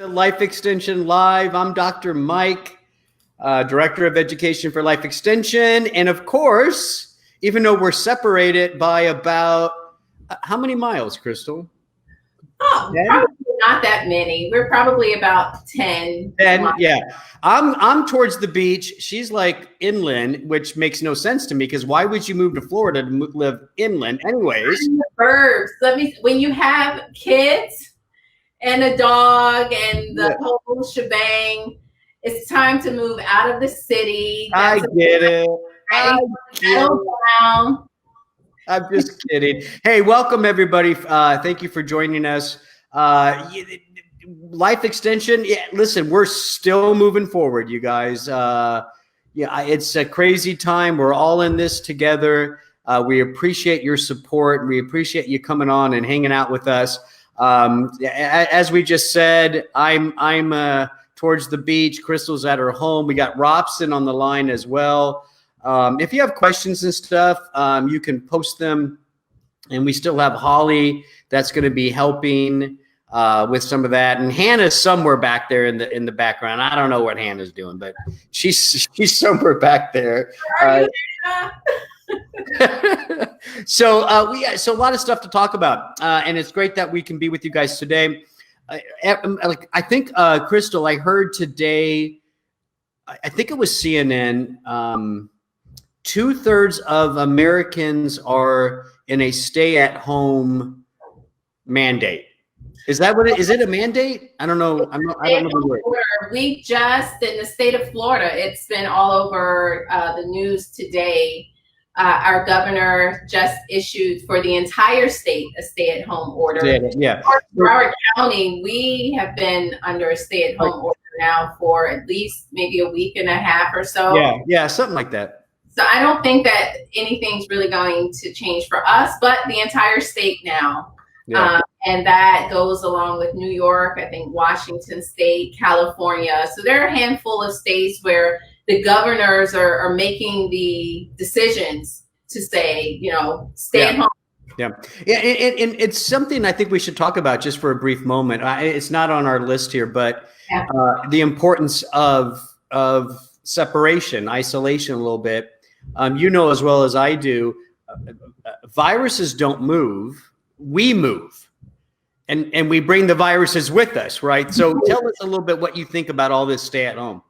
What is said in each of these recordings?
Life Extension Live. I'm Dr. Mike, Director of Education for Life Extension. And of course, even though we're separated by about, how many miles, Crystal? Oh, 10? probably not that many. We're probably about 10. 10, yeah. I'm towards the beach. She's like inland, which makes no sense to me because why would you move to Florida to live inland anyways? In the burbs. When you have kids and a dog and the whole shebang, it's time to move out of the city. I get it. I'm just kidding. Hey, welcome everybody. Thank you for joining us. Life Extension. Yeah, listen, we're still moving forward, you guys. It's a crazy time. We're all in this together. We appreciate your support. We appreciate you coming on and hanging out with us. As we just said, I'm towards the beach. Crystal's at her home. We got Robson on the line as well. If you have questions and stuff, you can post them. And we still have Holly that's going to be helping with some of that. And Hannah's somewhere back there in the background. I don't know what Hannah's doing, but she's somewhere back there. So a lot of stuff to talk about, and it's great that we can be with you guys today. I think Crystal, I heard today, I think it was CNN. 2/3 of Americans are in a stay-at-home mandate. Is that what is it a mandate? I don't know. I don't know the word. We just, in the state of Florida, it's been all over the news today. Our governor just issued for the entire state a stay-at-home order. Yeah. For our county, we have been under a stay-at-home order now for at least maybe a week and a half or so. Yeah, something like that. So I don't think that anything's really going to change for us, but the entire state now. Yeah. And that goes along with New York, I think Washington State, California. So there are a handful of states where the governors are making the decisions to say, stay at home. Yeah. And it's something I think we should talk about just for a brief moment. It's not on our list here, but the importance of separation, isolation a little bit. As well as I do, viruses don't move. We move. And we bring the viruses with us, right? So tell us a little bit what you think about all this stay at home.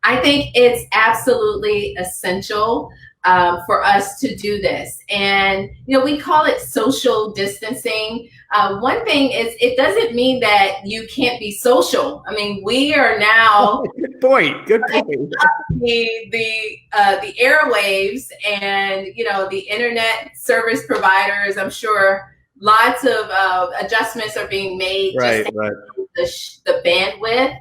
I think it's absolutely essential for us to do this. And, we call it social distancing. One thing is it doesn't mean that you can't be social. I mean, we are now good point. The airwaves and, the internet service providers, I'm sure lots of adjustments are being made the bandwidth.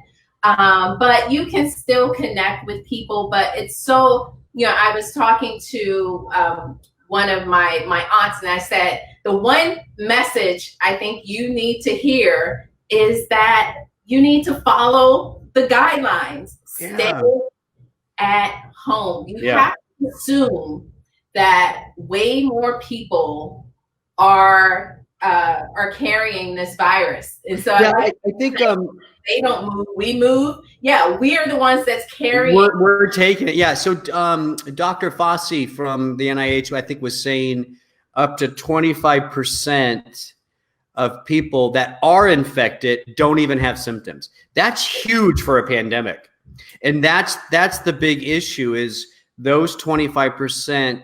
But you can still connect with people. But it's so, I was talking to one of my aunts, and I said, the one message I think you need to hear is that you need to follow the guidelines. Stay at home. You have to assume that way more people are carrying this virus. And so I think they don't move, we move. Yeah, we are the ones that's carrying. We're taking it. Yeah. So Dr. Fauci from the NIH, I think, was saying up to 25% of people that are infected don't even have symptoms. That's huge for a pandemic. And that's the big issue is those 25%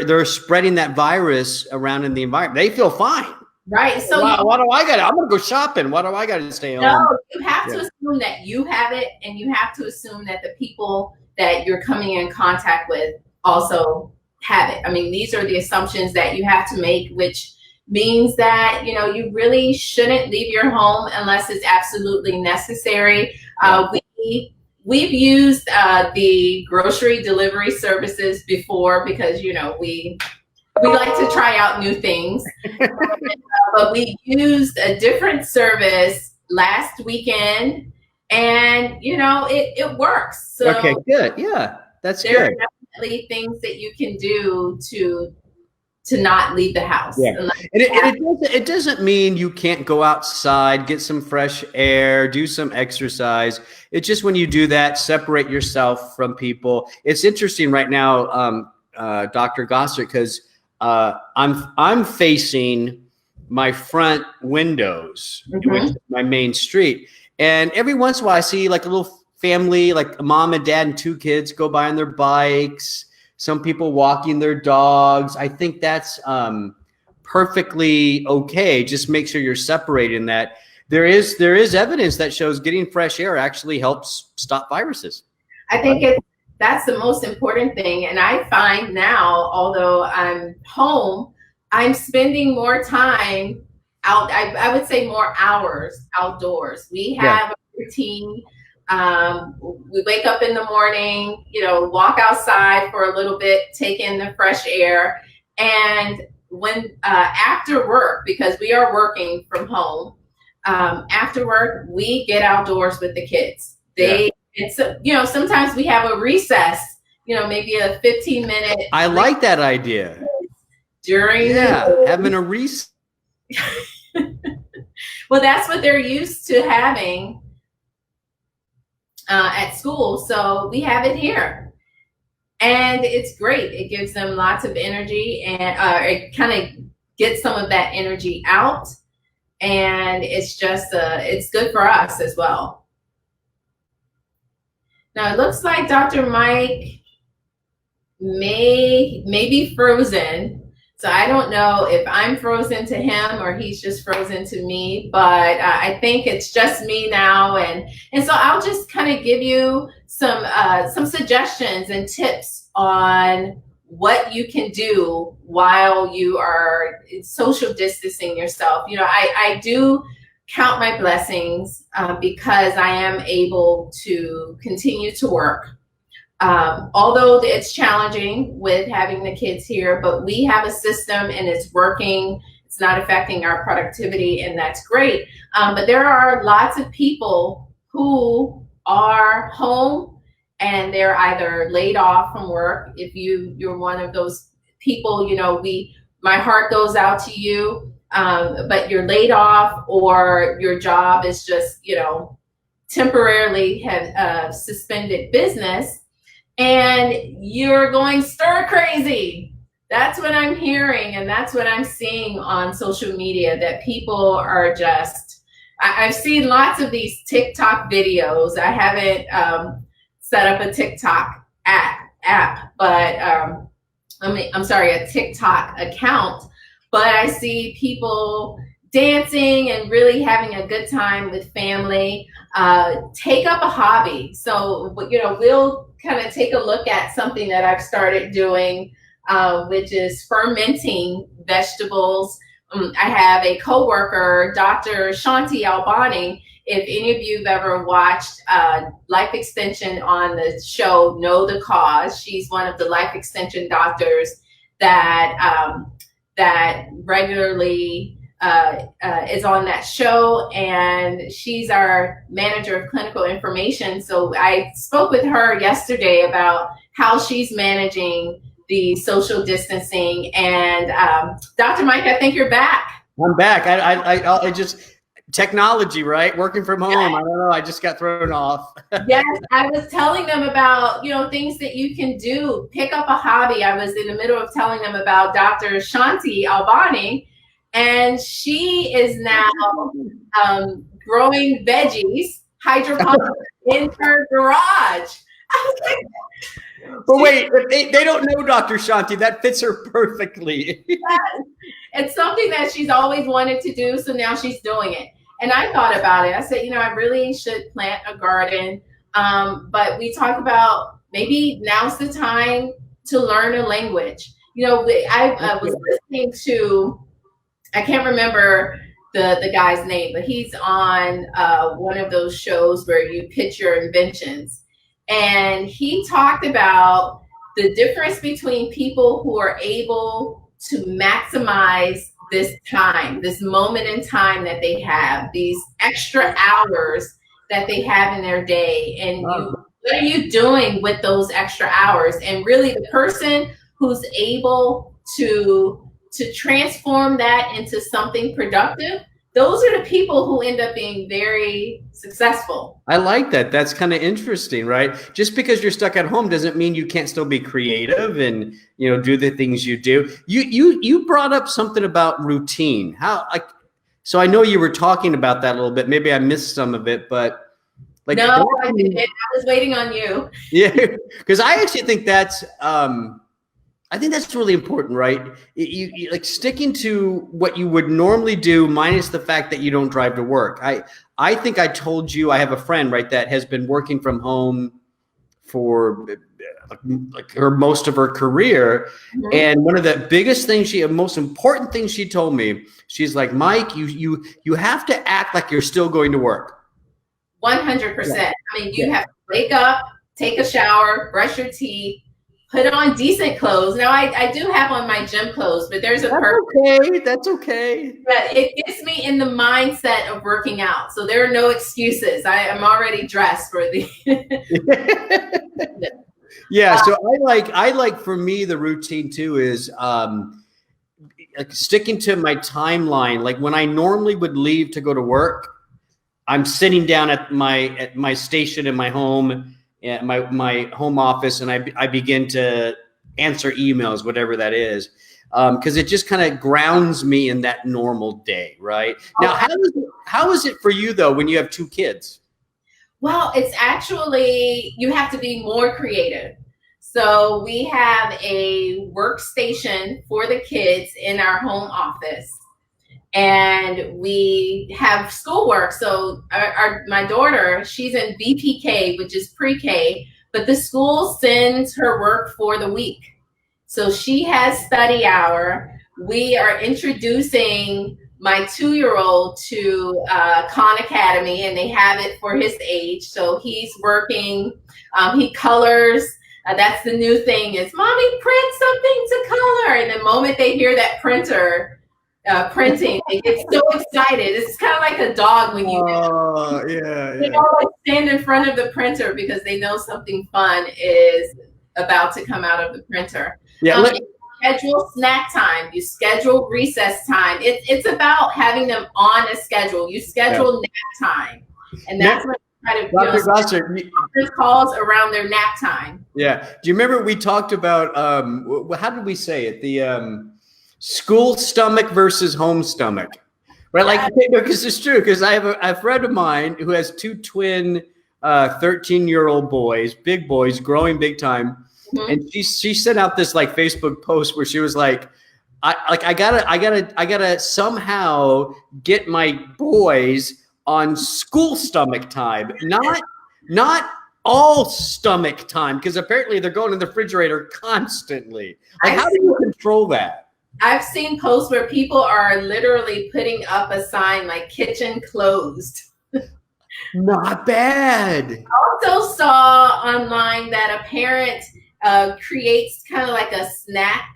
they're spreading that virus around in the environment. They feel fine. Right. So what do I got? I'm going to go shopping. What do I got to stay home? No, you have to assume that you have it, and you have to assume that the people that you're coming in contact with also have it. I mean, these are the assumptions that you have to make, which means that, you really shouldn't leave your home unless it's absolutely necessary. We've used the grocery delivery services before because, we like to try out new things. But we used a different service last weekend, and, it works. So okay, good. Yeah, that's good. There are definitely things that you can do to to not leave the house. Yeah. And it doesn't mean you can't go outside, get some fresh air, do some exercise. It's just when you do that, separate yourself from people. It's interesting right now, Dr. Gossett, because I'm facing my front windows, which is my main street. And every once in a while I see like a little family, like a mom and dad and 2 kids go by on their bikes, some people walking their dogs. I think that's perfectly okay. Just make sure you're separating that. There is evidence that shows getting fresh air actually helps stop viruses. I think that's the most important thing. And I find now, although I'm home, I'm spending more time out. I would say more hours outdoors. We have a routine. We wake up in the morning, walk outside for a little bit, take in the fresh air. And when after work, because we are working from home, after work, we get outdoors with the kids. Sometimes we have a recess, maybe a 15-minute. I like that idea. During having a recess. Well, that's what they're used to having at school. So we have it here. And it's great. It gives them lots of energy, and it kind of gets some of that energy out. And it's just, it's good for us as well. Now it looks like Dr. Mike may be frozen. So I don't know if I'm frozen to him or he's just frozen to me, but I think it's just me now. And so I'll just kind of give you some suggestions and tips on what you can do while you are social distancing yourself. I do count my blessings because I am able to continue to work. Although it's challenging with having the kids here, but we have a system and it's working. It's not affecting our productivity, and that's great. But there are lots of people who are home and they're either laid off from work. If you're one of those people, my heart goes out to you, but you're laid off, or your job is just, temporarily have suspended business. And you're going stir crazy. That's what I'm hearing, and that's what I'm seeing on social media, that people are just, I've seen lots of these TikTok videos. I haven't set up a TikTok app, but a TikTok account, but I see people dancing and really having a good time with family. Take up a hobby. So, we'll kind of take a look at something that I've started doing, which is fermenting vegetables. I have a coworker, Dr. Shanti Albani. If any of you have ever watched Life Extension on the show Know the Cause, she's one of the life extension doctors that regularly is on that show, and she's our manager of clinical information. So I spoke with her yesterday about how she's managing the social distancing. And Dr. Mike, I think you're back. I'm back. I just, technology, right? Working from home. I don't know. I just got thrown off. Yes, I was telling them about, things that you can do. Pick up a hobby. I was in the middle of telling them about Dr. Shanti Albani. And she is now growing veggies, hydroponics, in her garage. But wait, they don't know Dr. Shanti. That fits her perfectly. It's something that she's always wanted to do, so now she's doing it. And I thought about it. I said, I really should plant a garden. But we talk about maybe now's the time to learn a language. I was listening to, I can't remember the guy's name, but he's on one of those shows where you pitch your inventions. And he talked about the difference between people who are able to maximize this time, this moment in time that they have, these extra hours that they have in their day. And what are you doing with those extra hours? And really the person who's able to to transform that into something productive, those are the people who end up being very successful. I like that. That's kind of interesting, right? Just because you're stuck at home doesn't mean you can't still be creative and, you know, do the things you do. You brought up something about routine. So I know you were talking about that a little bit. Maybe I missed some of it, but like, no, I didn't. I was waiting on you. Yeah, because I actually think that's really important, right? You like sticking to what you would normally do, minus the fact that you don't drive to work. I think I told you I have a friend, right, that has been working from home for like most of her career. Mm-hmm. And one of the biggest things most important things she told me, she's like, Mike, you have to act like you're still going to work. 100%. I mean, you have to wake up, take a shower, brush your teeth, put on decent clothes. Now, I do have on my gym clothes, but there's a purpose. That's okay. But it gets me in the mindset of working out. So there are no excuses. I am already dressed for the. Yeah. So I like for me, the routine too is like sticking to my timeline. Like when I normally would leave to go to work, I'm sitting down at my station in my home, at my home office, and I begin to answer emails, whatever that is, because it just kind of grounds me in that normal day, right? Now, how is it for you though when you have two kids? Well, it's actually, you have to be more creative. So we have a workstation for the kids in our home office. And we have schoolwork. So my daughter, she's in VPK, which is pre-K, but the school sends her work for the week. So she has study hour. We are introducing my 2-year-old to Khan Academy, and they have it for his age. So he's working, he colors. That's the new thing is, Mommy, print something to color. And the moment they hear that printer, printing, they get so excited. It's kind of like a dog when you they always stand in front of the printer because they know something fun is about to come out of the printer. You schedule snack time, you schedule recess time. It's about having them on a schedule. You schedule nap time, and that's what kind of Dr. Gossard, calls around their nap time. Yeah. Do you remember we talked about how did we say it? The school stomach versus home stomach, right? Like, because it's true. Because I have a friend of mine who has two twin 13-year-old boys, big boys, growing big time, and she sent out this like Facebook post where she was like, I gotta somehow get my boys on school stomach time, not all stomach time, because apparently they're going in the refrigerator constantly. Like, how do you control that? I've seen posts where people are literally putting up a sign like kitchen closed. Not bad. I also saw online that a parent creates kind of like a snack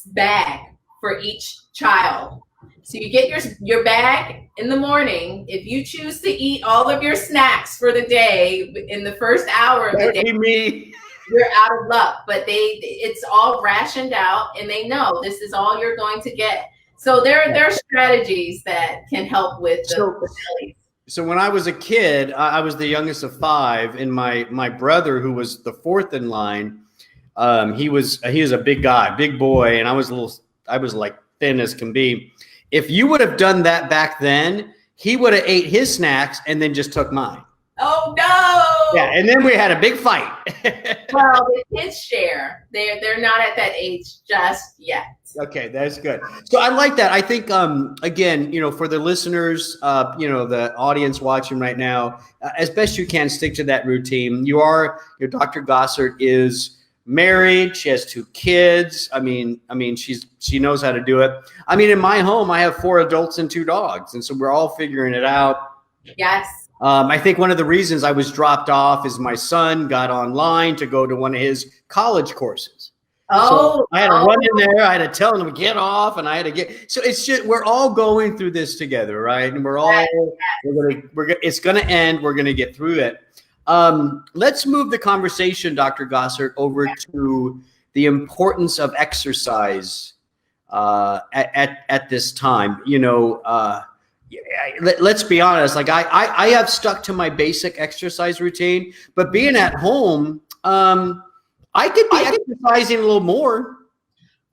bag for each child. So you get your bag in the morning. If you choose to eat all of your snacks for the day in the first hour of the day, you're out of luck. But it's all rationed out, and they know this is all you're going to get. So there are strategies that can help with the bellies. So when I was a kid, I was the youngest of 5, and my brother, who was the 4th in line, he was a big guy, big boy, and I was like thin as can be. If you would have done that back then, he would have ate his snacks and then just took mine. Oh no! Yeah, and then we had a big fight. Well, the kids share. They're not at that age just yet. Okay, that's good. So I like that. I think again, for the listeners, the audience watching right now, as best you can, stick to that routine. Your Dr. Gossard is married. She has 2 kids. I mean, she knows how to do it. I mean, in my home, I have 4 adults and 2 dogs, and so we're all figuring it out. Yes. I think one of the reasons I was dropped off is my son got online to go to one of his college courses. So I had to run in there. I had to tell him to get off, and I had to get. So it's just we're all going through this together, right? And it's gonna end. We're gonna get through it. Let's move the conversation, Dr. Gossard, over to the importance of exercise at this time. Let's be honest. Like I have stuck to my basic exercise routine, but being at home, I could be exercising a little more.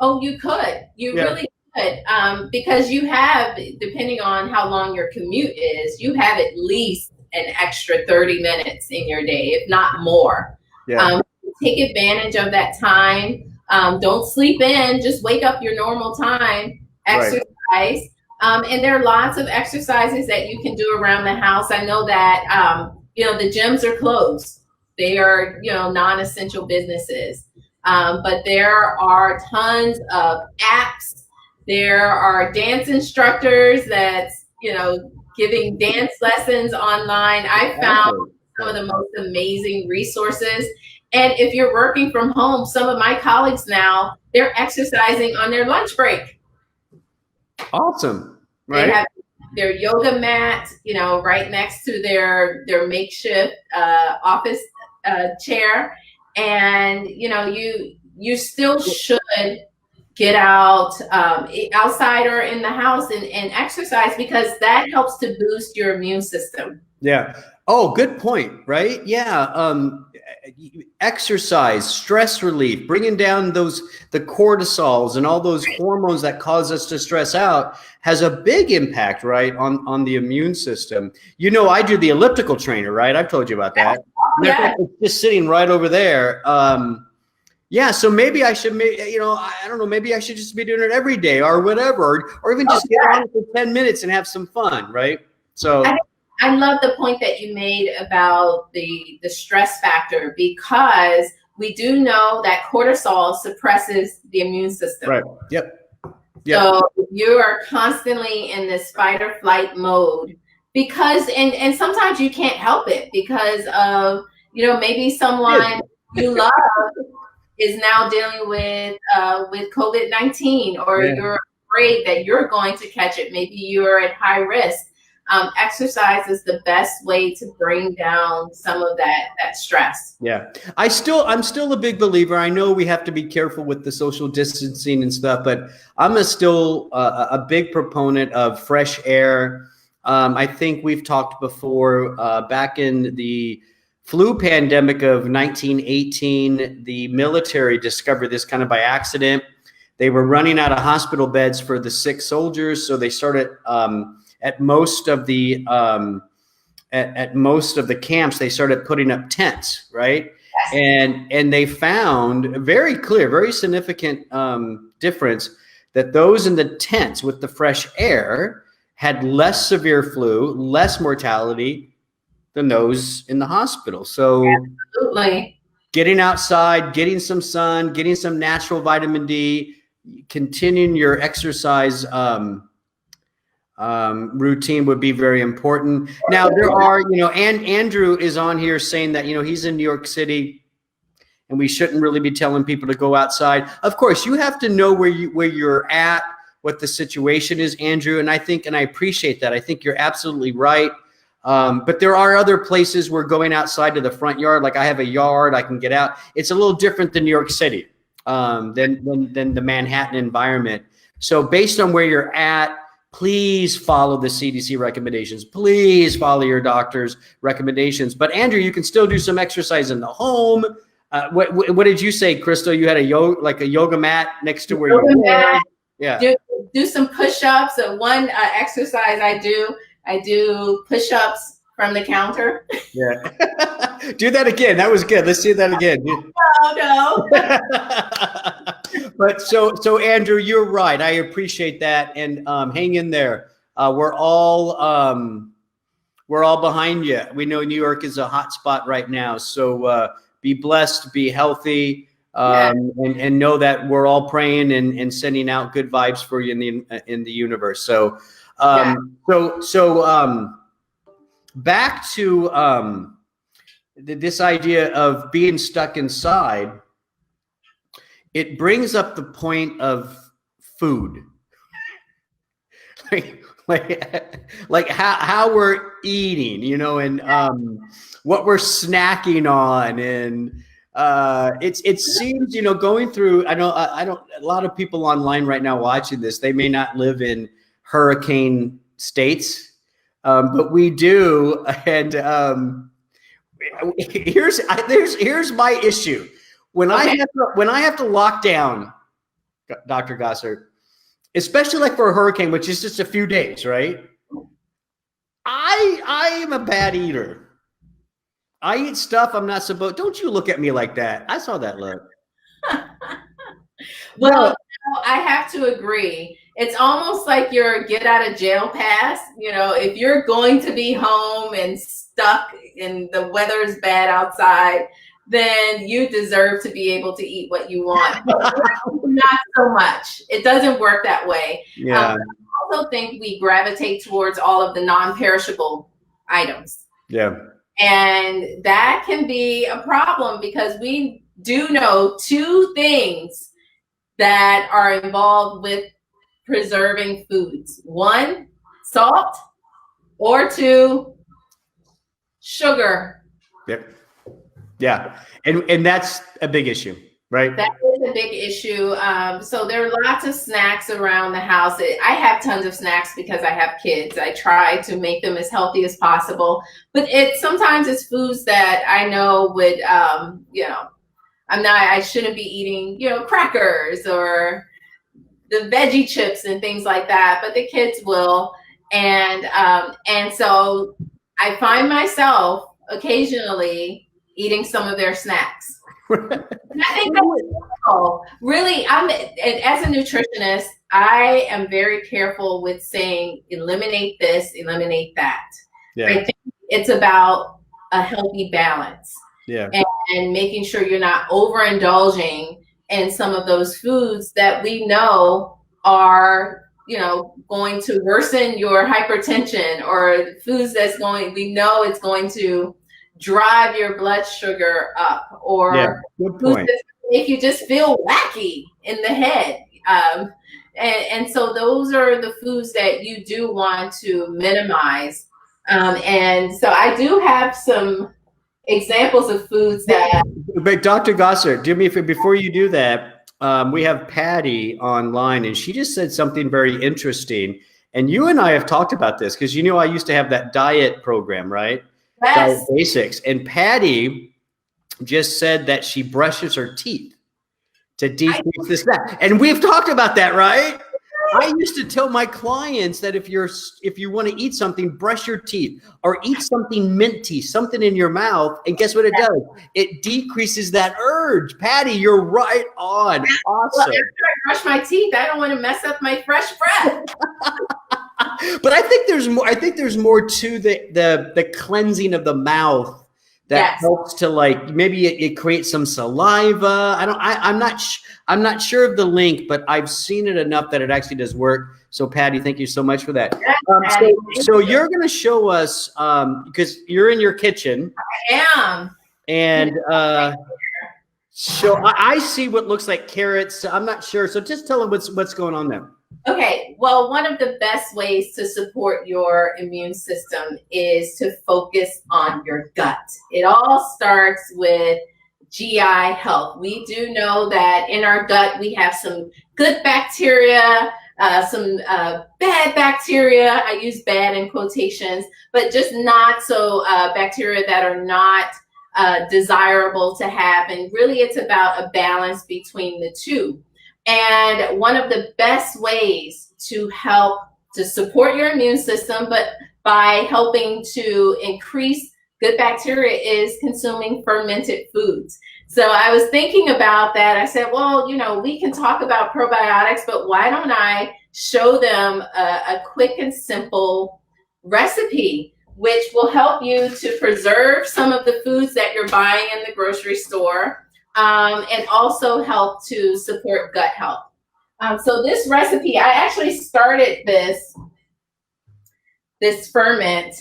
Oh, you could. You really could. Because you have, depending on how long your commute is, you have at least an extra 30 minutes in your day, if not more. Yeah. Take advantage of that time. Don't sleep in. Just wake up your normal time. Exercise. Right. And there are lots of exercises that you can do around the house. I know that, the gyms are closed. They are, non-essential businesses. But there are tons of apps. There are dance instructors that's, giving dance lessons online. I found some of the most amazing resources. And if you're working from home, some of my colleagues now, they're exercising on their lunch break. Awesome. Right. They have their yoga mat, right next to their makeshift office chair. And, you still should get out outside or in the house and exercise, because that helps to boost your immune system. Yeah. Oh, good point. Right. Yeah. Exercise, stress relief, bringing down the cortisols and all those hormones that cause us to stress out has a big impact, right, on the immune system. I do the elliptical trainer, right? I've told you about that. Yeah. It's just sitting right over there. So maybe I should, I don't know, maybe I should just be doing it every day or whatever, or even just get on for 10 minutes and have some fun, right? So I love the point that you made about the stress factor, because we do know that cortisol suppresses the immune system. Right. Yep. So you are constantly in this fight or flight mode because, and sometimes you can't help it because of, maybe someone you love is now dealing with COVID-19, or you're afraid that you're going to catch it. Maybe you're at high risk. Exercise is the best way to bring down some of that stress. Yeah. I'm still a big believer. I know we have to be careful with the social distancing and stuff, but I'm still a big proponent of fresh air. I think we've talked before, back in the flu pandemic of 1918, the military discovered this kind of by accident. They were running out of hospital beds for the sick soldiers. So they started, at most of the camps, they started putting up tents, right? Yes. And they found very clear, very significant difference that those in the tents with the fresh air had less severe flu, less mortality than those in the hospital. So absolutely, getting outside, getting some sun, getting some natural vitamin D, continuing your exercise routine would be very important. Now there are, and Andrew is on here saying that, he's in New York City and we shouldn't really be telling people to go outside. Of course, you have to know where you're at, what the situation is, Andrew. And I appreciate that. I think you're absolutely right. But there are other places where going outside to the front yard, like I have a yard, I can get out. It's a little different than New York City, than the Manhattan environment. So based on where you're at, please follow the CDC recommendations. Please follow your doctor's recommendations. But Andrew, you can still do some exercise in the home. What did you say, Crystal? You had a yoga mat next to where you were. Yeah. Do some push-ups. One exercise I do push-ups from the counter. Yeah. Do that again. That was good. Let's do that again. No. But so Andrew, you're right. I appreciate that, and hang in there. We're all behind you. We know New York is a hot spot right now, so be blessed, be healthy, and know that we're all praying and sending out good vibes for you in the universe. So back to this idea of being stuck inside. It brings up the point of food, like how we're eating, and what we're snacking on, and It seems, going through, I don't, a lot of people online right now watching this, they may not live in hurricane states, but we do. And here's my issue. When I have to lock down, Dr. Gossard, especially like for a hurricane, which is just a few days, right? I am a bad eater. I eat stuff I'm not supposed. Don't you look at me like that. I saw that look. Well, I have to agree. It's almost like your get out of jail pass. If you're going to be home and stuck and the weather is bad outside, then you deserve to be able to eat what you want. Not so much. It doesn't work that way. Yeah. I also think we gravitate towards all of the non-perishable items. Yeah. And that can be a problem because we do know two things that are involved with preserving foods. One, salt, or two, sugar. Yep. Yeah. And that's a big issue, right? That is a big issue. So there are lots of snacks around the house. I have tons of snacks because I have kids. I try to make them as healthy as possible, but sometimes it's foods that I know would, I shouldn't be eating, crackers or the veggie chips and things like that, but the kids will. And so I find myself occasionally eating some of their snacks. And I think that's wonderful. Really, as a nutritionist, I am very careful with saying eliminate this, eliminate that. Yeah. I think it's about a healthy balance. Yeah. And making sure you're not overindulging in some of those foods that we know are, going to worsen your hypertension, or foods we know it's going to drive your blood sugar up, or good point. Make you just feel wacky in the head. And so those are the foods that you do want to minimize. And so I do have some examples of foods that. But Dr. Gossard, do me a favor, before you do that, we have Patty online, and she just said something very interesting. And you and I have talked about this because I used to have that diet program, right? Yes. Diet Basics. And Patty just said that she brushes her teeth to decrease the snack. And we've talked about that, right? I used to tell my clients that if you want to eat something, brush your teeth or eat something minty, something in your mouth. And guess what it does? It decreases that urge. Patty, you're right on. Awesome. Well, after I brush my teeth, I don't want to mess up my fresh breath. But I think there's more. I think there's more to the cleansing of the mouth that helps to, like, maybe it creates some saliva. I'm not sure of the link, but I've seen it enough that it actually does work. So Patty, thank you so much for that. So you're going to show us because you're in your kitchen. I am. And so I see what looks like carrots. I'm not sure. So just tell them what's going on there. Okay, well, one of the best ways to support your immune system is to focus on your gut. It all starts with GI health. We do know that in our gut, we have some good bacteria, some bad bacteria. I use bad in quotations, but just not so bacteria that are not desirable to have. And really, it's about a balance between the two. And one of the best ways to help to support your immune system, but by helping to increase good bacteria, is consuming fermented foods. So I was thinking about that. I said, well, we can talk about probiotics, but why don't I show them a quick and simple recipe, which will help you to preserve some of the foods that you're buying in the grocery store, and also help to support gut health. So this recipe, I actually started this ferment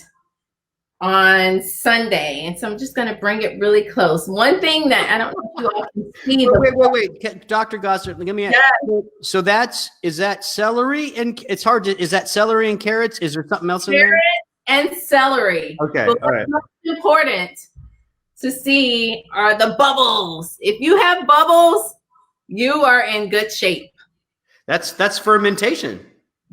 on Sunday, and so I'm just going to bring it really close. One thing that I don't know if you all can see. Wait, Dr. Gossard, let me ask. So is that celery? And it's hard to. Is that celery and carrots? Is there something else in there? Carrot and celery. Okay, but all right. Most important, to see are the bubbles. If you have bubbles, you are in good shape. That's fermentation.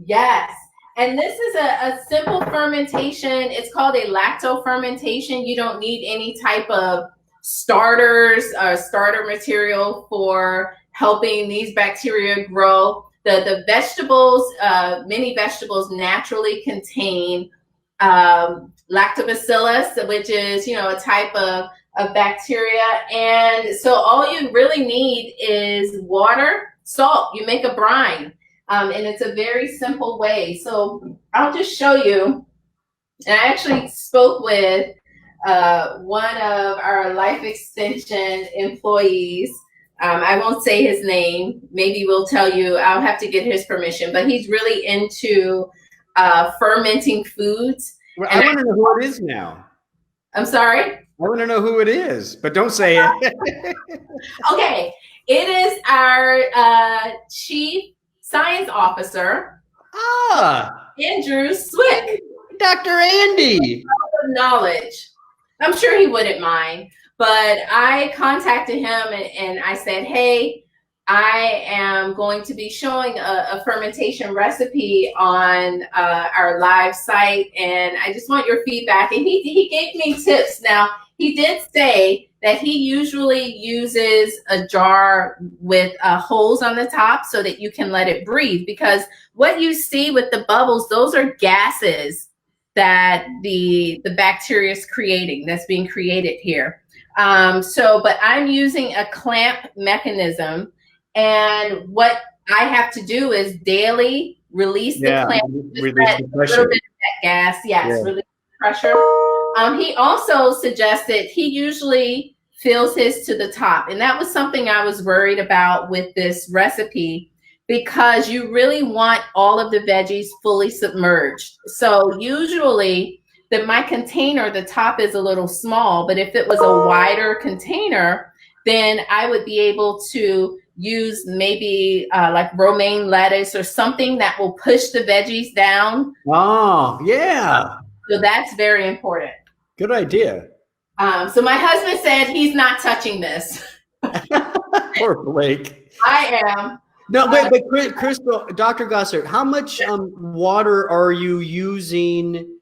Yes. And this is a simple fermentation. It's called a lacto fermentation. You don't need any type of starters or starter material for helping these bacteria grow. The vegetables, many vegetables naturally contain lactobacillus, which is, a type of bacteria. And so all you really need is water, salt. You make a brine. And it's a very simple way. So I'll just show you. And I actually spoke with one of our Life Extension employees. I won't say his name. Maybe we'll tell you. I'll have to get his permission. But he's really into fermenting foods. Well, I want to know who it is now. I'm sorry? I want to know who it is, but don't say it. Okay. It is our Chief Science Officer, Andrew Swick. Dr. Andy. Knowledge. I'm sure he wouldn't mind, but I contacted him and I said, hey, I am going to be showing a fermentation recipe on our live site, and I just want your feedback. And he gave me tips. Now, he did say that he usually uses a jar with holes on the top so that you can let it breathe, because what you see with the bubbles, those are gases that the bacteria is creating, that's being created here. But I'm using a clamp mechanism, and what I have to do is daily release the clamp, release the pressure. A little bit of that gas, release the pressure. He also suggested he usually fills his to the top. And that was something I was worried about with this recipe, because you really want all of the veggies fully submerged. So usually my container, the top is a little small, but if it was a wider container, then I would be able to use maybe like romaine lettuce or something that will push the veggies down. Oh, yeah. So that's very important. Good idea. So my husband said he's not touching this. Poor Blake. I am. No, but Crystal, Dr. Gossard, how much water are you using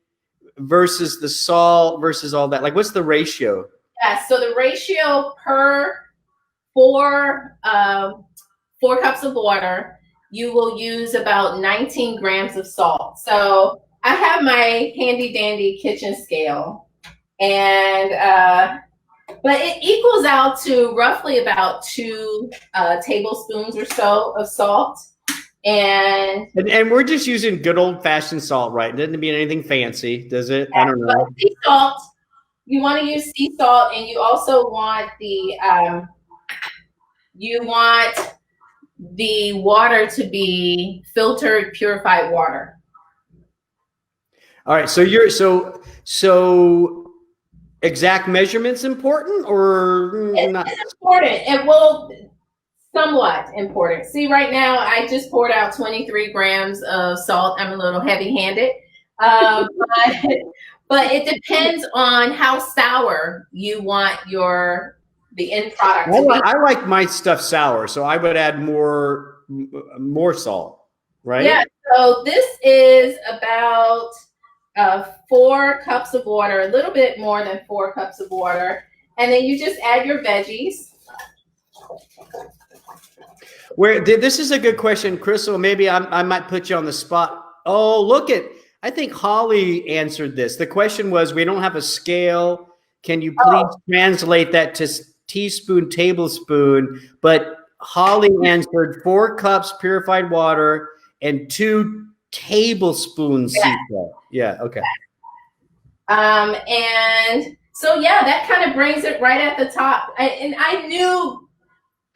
versus the salt versus all that? Like, what's the ratio? Yeah, so the ratio per four cups of water, you will use about 19 grams of salt. So I have my handy dandy kitchen scale, and but it equals out to roughly about 2 tablespoons or so of salt. And we're just using good old fashioned salt, right? It doesn't mean anything fancy, does it? I don't know. Sea salt. You want to use sea salt, and you also want the water to be filtered, purified water. All right. So exact measurements important or not? It's important. It will somewhat important. See, right now I just poured out 23 grams of salt. I'm a little heavy-handed, but it depends on how sour you want the end product to be. I like my stuff sour, so I would add more salt, right? Yeah. So this is about 4 cups of water, a little bit more than 4 cups of water. And then you just add your veggies. This is a good question, Crystal. Maybe I might put you on the spot. Oh, I think Holly answered this. The question was, we don't have a scale. Can you please translate that to teaspoon, tablespoon? But Holly answered 4 cups purified water and 2 tablespoons sea salt. Yeah, okay. And so, that kind of brings it right at the top.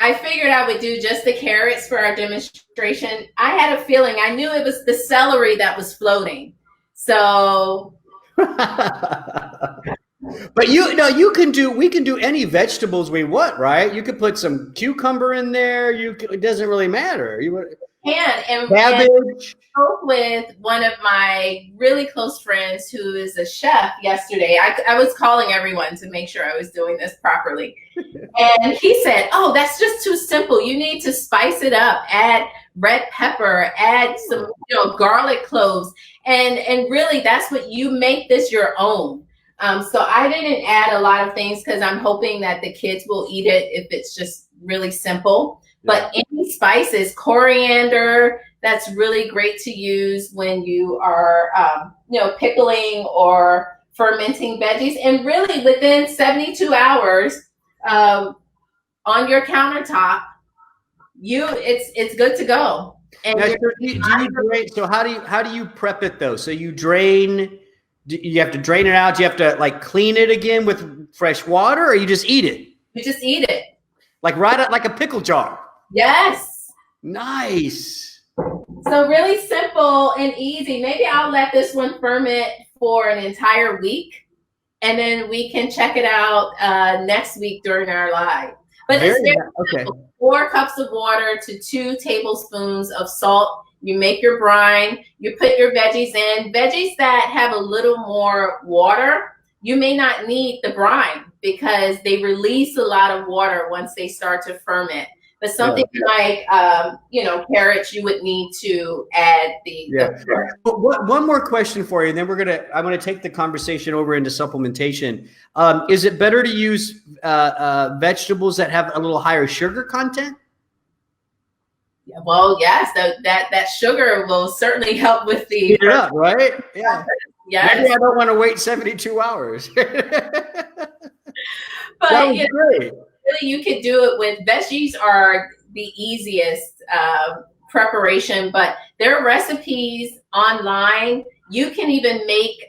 I figured I would do just the carrots for our demonstration. I had a feeling, I knew it was the celery that was floating. So. But we can do any vegetables we want, right? You could put some cucumber in there. It doesn't really matter. can. And Cabbage. spoke with one of my really close friends who is a chef yesterday. I was calling everyone to make sure I was doing this properly. And he said, oh, that's just too simple. You need to spice it up, add red pepper, add some, garlic cloves. And really that's what you make this your own. So I didn't add a lot of things because I'm hoping that the kids will eat it if it's just really simple. But any spices, coriander, that's really great to use when you are, pickling or fermenting veggies. And really within 72 hours on your countertop, it's good to go. And now, do you drain? So how do you prep it though? So you drain. Do you have to drain it out? Do you have to like clean it again with fresh water, or you just eat it? You just eat it. Like like a pickle jar. Yes. Nice. So really simple and easy. Maybe I'll let this one ferment for an entire week, and then we can check it out next week during our live. But it's very simple. 4 cups of water to 2 tablespoons of salt. You make your brine. You put your veggies in. Veggies that have a little more water, you may not need the brine because they release a lot of water once they start to ferment. But something like, carrots, you would need to add the. One more question for you, and then I'm gonna take the conversation over into supplementation. Is it better to use vegetables that have a little higher sugar content? Well, yes, that sugar will certainly help with the. Yeah, right. Yeah. Yes. Maybe I don't want to wait 72 hours. But that was great. Really, you could do it with veggies are the easiest preparation, but there are recipes online. You can even make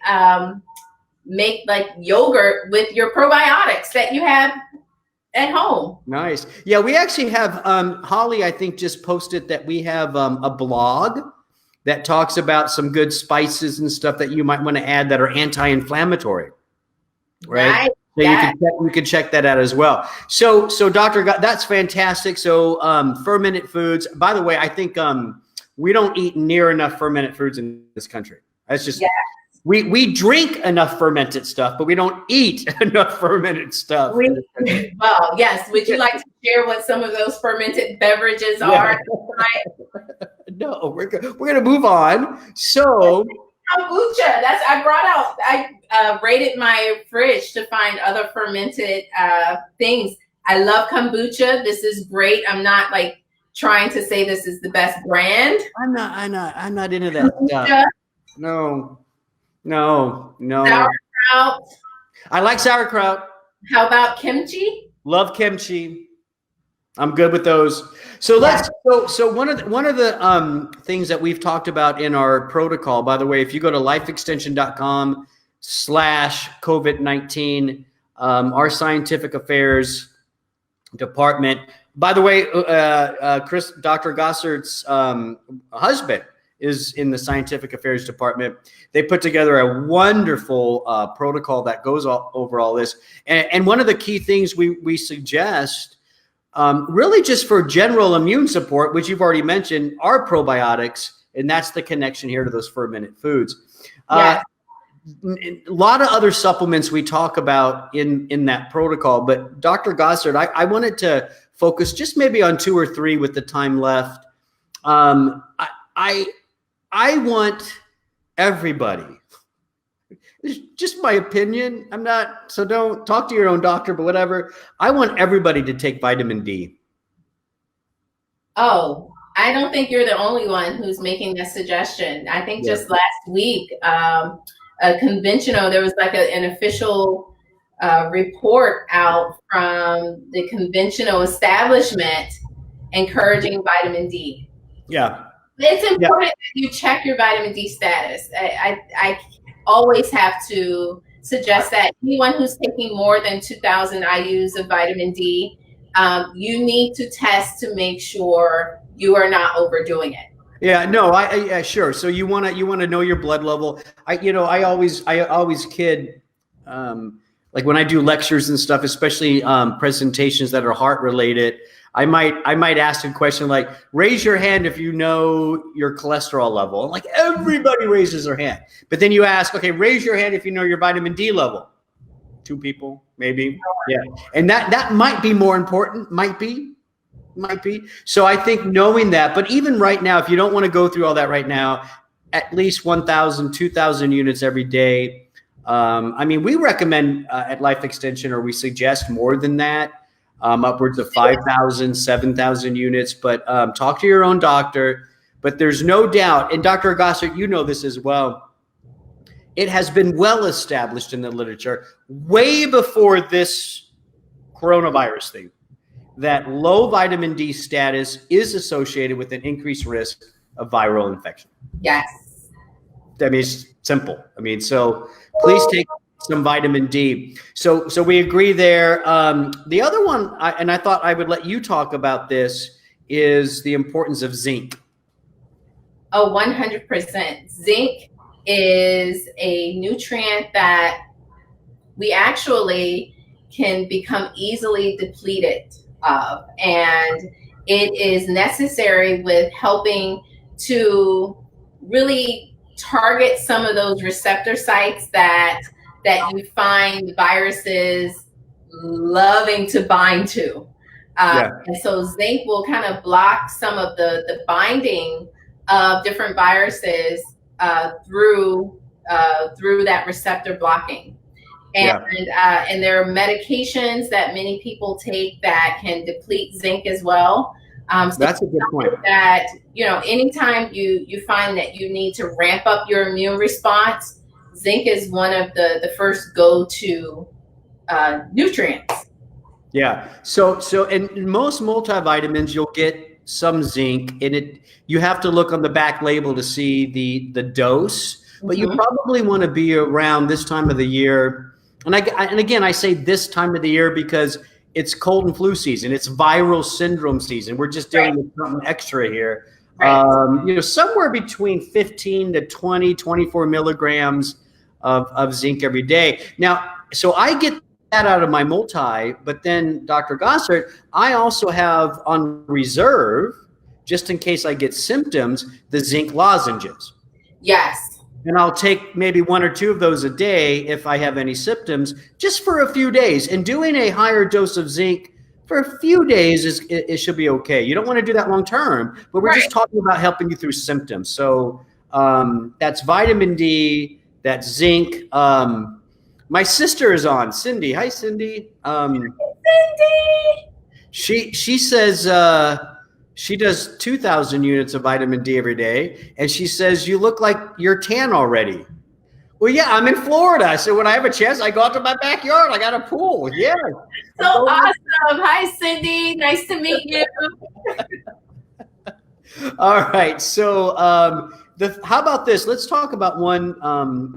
like yogurt with your probiotics that you have at home. Nice. Yeah, we actually have Holly, I think, just posted that we have a blog that talks about some good spices and stuff that you might want to add that are anti-inflammatory. Right. So you can check that out as well. So Dr. That's fantastic. So fermented foods. By the way, I think we don't eat near enough fermented foods in this country. That's just we drink enough fermented stuff, but we don't eat enough fermented stuff. Well, yes. Would you like to share what some of those fermented beverages are? No, we're gonna move on. So. Kombucha. I raided my fridge to find other fermented things. I love kombucha. This is great. I'm not like trying to say this is the best brand. I'm not into that stuff. No. Sauerkraut. I like sauerkraut. How about kimchi? Love kimchi. I'm good with those. So so one of the things that we've talked about in our protocol, by the way, if you go to lifeextension.com/COVID-19, our scientific affairs department, by the way, Dr. Gossard's husband is in the scientific affairs department. They put together a wonderful protocol that goes over all this. And one of the key things we suggest, really just for general immune support, which you've already mentioned, are probiotics, and that's the connection here to those fermented foods. A lot of other supplements we talk about in that protocol, but Dr. Gossard, I wanted to focus just maybe on 2 or 3 with the time left. I want everybody, it's just my opinion. So don't talk to your own doctor, but whatever. I want everybody to take vitamin D. Oh, I don't think you're the only one who's making that suggestion. I think just last week, a conventional, there was like an official report out from the conventional establishment encouraging vitamin D. Yeah. It's important that you check your vitamin D status. I always have to suggest that anyone who's taking more than 2,000 IUs of vitamin D, you need to test to make sure you are not overdoing it. Yeah, no, sure. So you want to know your blood level. I always kid like when I do lectures and stuff, especially presentations that are heart related, I might ask a question like, raise your hand if you know your cholesterol level. And like everybody raises their hand. But then you ask, okay, raise your hand if you know your vitamin D level. 2 people, maybe. Yeah. And that might be more important. Might be. So I think knowing that, but even right now, if you don't want to go through all that right now, at least 1,000, 2,000 units every day. I mean, we recommend at Life Extension, or we suggest more than that. Upwards of 5,000, 7,000 units, but talk to your own doctor. But there's no doubt, and Dr. Gossard, you know this as well, it has been well established in the literature, way before this coronavirus thing, that low vitamin D status is associated with an increased risk of viral infection. Yes. I mean, it's simple. I mean, so please take some vitamin D. So we agree there. The other one, and I thought I would let you talk about this, is the importance of zinc. Oh, 100%. Zinc is a nutrient that we actually can become easily depleted of. And it is necessary with helping to really target some of those receptor sites that you find viruses loving to bind to. And so zinc will kind of block some of the binding of different viruses through that receptor blocking. And there are medications that many people take that can deplete zinc as well. So that's a good point. That, you know, anytime you find that you need to ramp up your immune response, zinc is one of the first go-to nutrients. Yeah. So in most multivitamins, you'll get some zinc in it. You have to look on the back label to see the dose, but you probably want to be around this time of the year. And again, I say this time of the year because it's cold and flu season. It's viral syndrome season. We're just dealing with something extra here. You know, somewhere between 15 to 20, 24 milligrams of zinc every day. Now, so I get that out of my multi, but then Dr. Gossard, I also have on reserve, just in case I get symptoms, the zinc lozenges. Yes. And I'll take maybe 1 or 2 of those a day if I have any symptoms, just for a few days. And doing a higher dose of zinc for a few days it should be okay. You don't want to do that long term, but we're just talking about helping you through symptoms. So that's vitamin D, that's zinc. My sister is on, Cindy. Hi, Cindy. Cindy. She says she does 2,000 units of vitamin D every day, and she says, you look like you're tan already. Well, yeah, I'm in Florida. So when I have a chance, I go out to my backyard. I got a pool. Yeah. So awesome. Hi, Cindy. Nice to meet you. All right. So how about this? Let's talk about one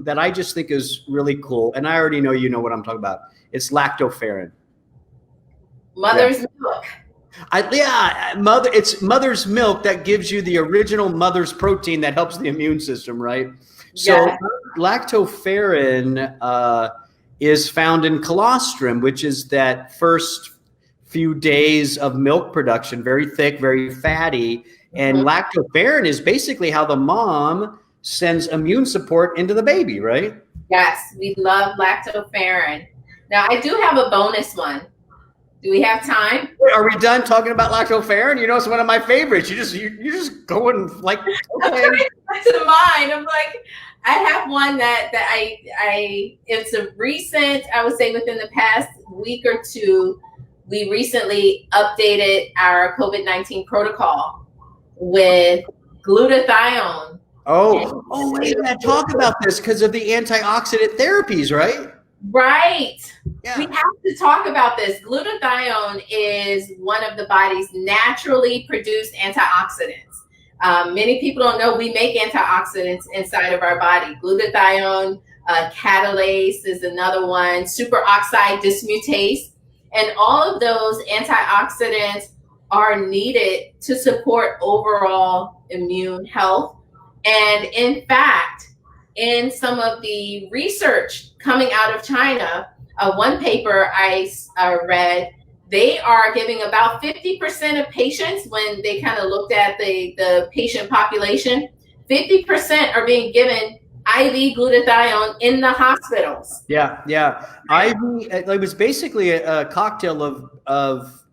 that I just think is really cool. And I already know you know what I'm talking about. It's lactoferrin. Mother's milk. It's mother's milk that gives you the original mother's protein that helps the immune system, right? So lactoferrin is found in colostrum, which is that first few days of milk production, very thick, very fatty. And lactoferrin is basically how the mom sends immune support into the baby, right? Yes, we love lactoferrin. Now, I do have a bonus one. Do we have time? Are we done talking about lactoferrin? You know, it's one of my favorites. You're just going like, okay. To mine. I'm like, I have one that I it's a recent, I would say within the past week or two, we recently updated our COVID-19 protocol with glutathione. Wait a minute. Talk about this because of the antioxidant therapies, right? Right. Yeah. We have to talk about this. Glutathione is one of the body's naturally produced antioxidants. Many people don't know we make antioxidants inside of our body. Glutathione, catalase is another one, superoxide dismutase. And all of those antioxidants are needed to support overall immune health. And in fact, in some of the research coming out of China, one paper I read, they are giving about 50% of patients, when they kind of looked at the patient population, 50% are being given IV glutathione in the hospitals. Yeah. IV, it was basically a cocktail of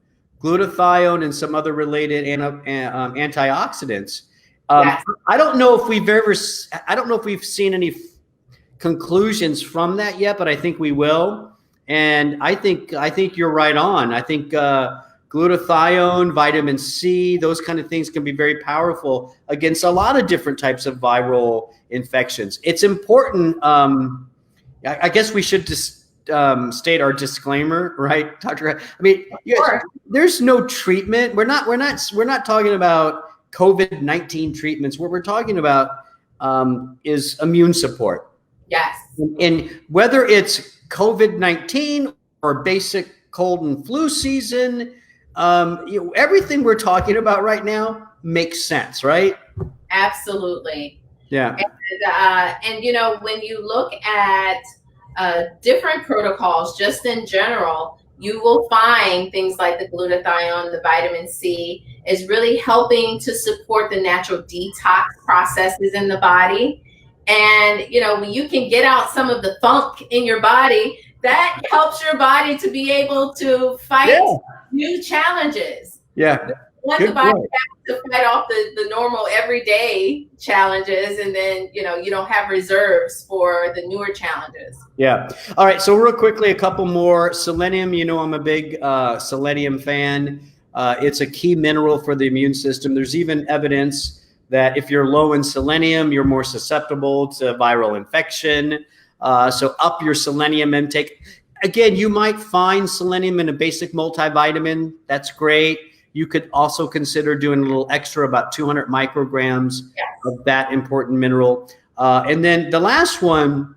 glutathione and some other related antioxidants. Yes. I don't know if we've seen any conclusions from that yet, but I think we will. And I think you're right on. I think glutathione, vitamin C, those kind of things can be very powerful against a lot of different types of viral infections. It's important. I guess we should just state our disclaimer, right, Dr. I mean, there's no treatment. We're not talking about COVID-19 treatments. What we're talking about is immune support. Yes. And whether it's COVID-19 or basic cold and flu season, everything we're talking about right now makes sense, right? Absolutely. Yeah. And when you look at different protocols, just in general, you will find things like the glutathione, the vitamin C is really helping to support the natural detox processes in the body. And, when you can get out some of the funk in your body, that helps your body to be able to fight new challenges. Yeah. Once the body has to fight off the normal everyday challenges, and then, you don't have reserves for the newer challenges. Yeah. All right. So real quickly, a couple more. Selenium, I'm a big selenium fan. It's a key mineral for the immune system. There's even evidence that if you're low in selenium, you're more susceptible to viral infection. So up your selenium intake. Again, you might find selenium in a basic multivitamin. That's great. You could also consider doing a little extra, about 200 micrograms of that important mineral. And then the last one,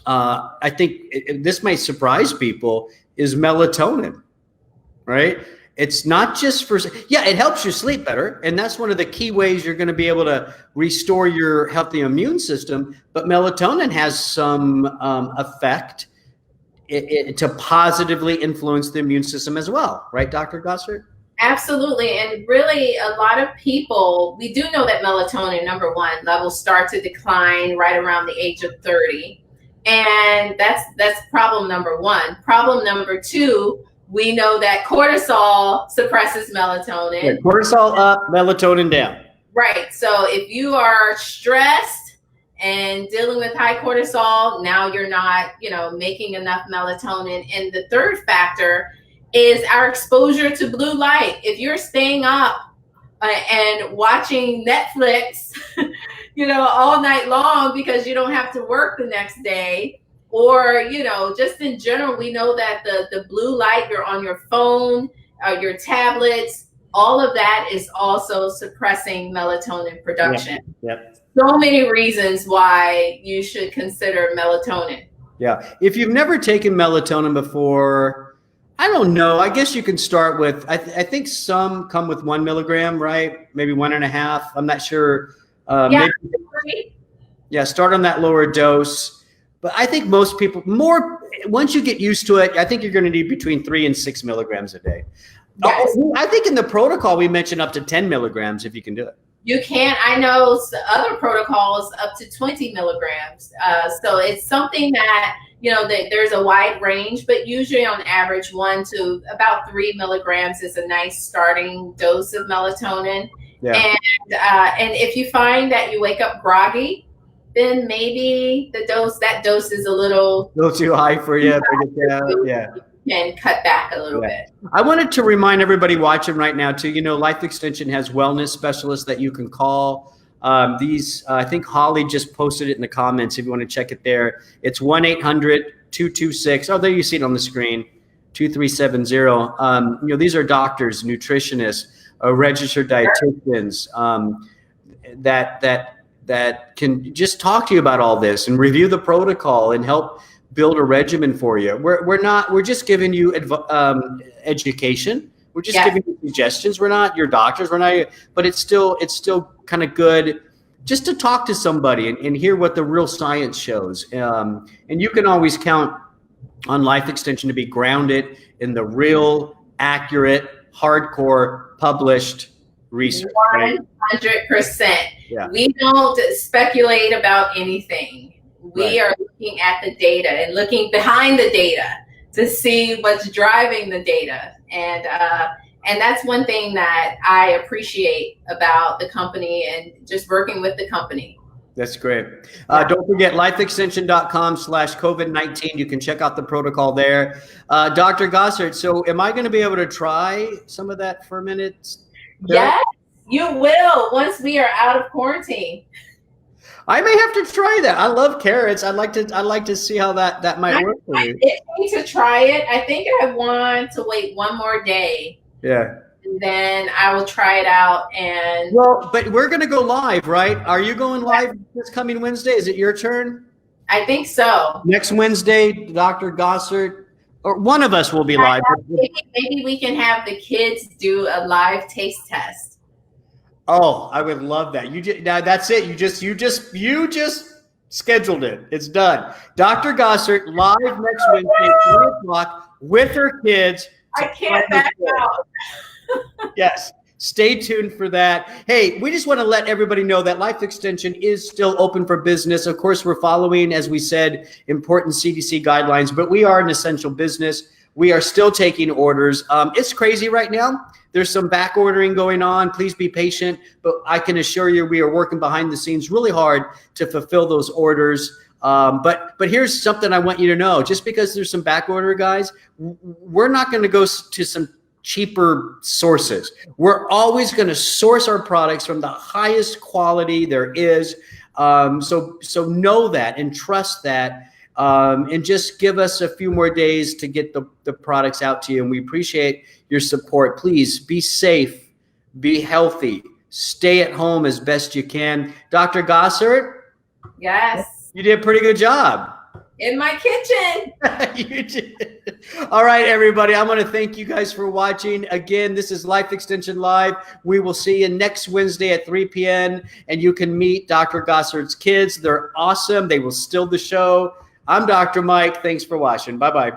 I think this might surprise people, is melatonin, right? It's not just for, it helps you sleep better. And that's one of the key ways you're going to be able to restore your healthy immune system. But melatonin has some effect to positively influence the immune system as well. Right, Dr. Gossard? Absolutely. And really, a lot of people, we do know that melatonin, number one, levels start to decline right around the age of 30. And that's problem number one. Problem number two, we know that cortisol suppresses melatonin. Yeah, cortisol up, melatonin down. Right. So if you are stressed and dealing with high cortisol, now you're not, making enough melatonin. And the third factor is our exposure to blue light. If you're staying up and watching Netflix, all night long because you don't have to work the next day, or, just in general, we know that the blue light, you're on your phone, your tablets, all of that is also suppressing melatonin production. Yep. So many reasons why you should consider melatonin. Yeah. If you've never taken melatonin before, I don't know. I guess you can start with, I think some come with 1 milligram, right? Maybe 1.5. I'm not sure. Start on that lower dose. But I think most people, once you get used to it, I think you're going to need between 3 and 6 milligrams a day. Yes. I think in the protocol, we mentioned up to 10 milligrams if you can do it. You can. I know other protocols up to 20 milligrams. So it's something that, that there's a wide range, but usually on average 1 to about 3 milligrams is a nice starting dose of melatonin. Yeah. And if you find that you wake up groggy, then maybe that dose is a little too high for you. Yeah. And cut back a little bit. I wanted to remind everybody watching right now too, Life Extension has wellness specialists that you can call. I think Holly just posted it in the comments if you want to check it there. It's 1-800-226. There you see it on the screen, 2370. These are doctors, nutritionists, registered dietitians that can just talk to you about all this and review the protocol and help build a regimen for you. We're just giving you education. We're just giving you suggestions. We're not your doctors. But it's still kind of good just to talk to somebody and hear what the real science shows. And you can always count on Life Extension to be grounded in the real, accurate, hardcore, published research. 100%. Yeah. We don't speculate about anything. We are looking at the data and looking behind the data to see what's driving the data. And that's one thing that I appreciate about the company and just working with the company. That's great. Don't forget lifeextension.com/COVID-19. You can check out the protocol there. Dr. Gossard, so am I going to be able to try some of that for a minute? Yes, you will once we are out of quarantine. I may have to try that. I love carrots. I'd like to see how that might work for you. I need to try it. I think I want to wait one more day. Yeah. And then I will try it out. And well, but we're going to go live, right? Are you going live this coming Wednesday? Is it your turn? I think so. Next Wednesday, Dr. Gossard, or one of us will be live. Maybe we can have the kids do a live taste test. Oh, I would love that. Now that's it. You just scheduled it. It's done. Dr. Gossard live next Wednesday, 3:00 with her kids. I can't back out. Yes. Stay tuned for that. Hey, we just want to let everybody know that Life Extension is still open for business. Of course, we're following, as we said, important CDC guidelines, but we are an essential business. We are still taking orders. It's crazy right now. There's some back ordering going on. Please be patient, but I can assure you we are working behind the scenes really hard to fulfill those orders. But here's something I want you to know. Just because there's some back order, guys, we're not going to go to some cheaper sources. We're always going to source our products from the highest quality there is. So know that and trust that. And just give us a few more days to get the products out to you. And we appreciate your support. Please be safe, be healthy, stay at home as best you can. Dr. Gossard? Yes. You did a pretty good job. In my kitchen. You did. All right, everybody. I want to thank you guys for watching. Again, this is Life Extension Live. We will see you next Wednesday at 3 p.m. And you can meet Dr. Gossard's kids. They're awesome. They will steal the show. I'm Dr. Mike. Thanks for watching. Bye-bye.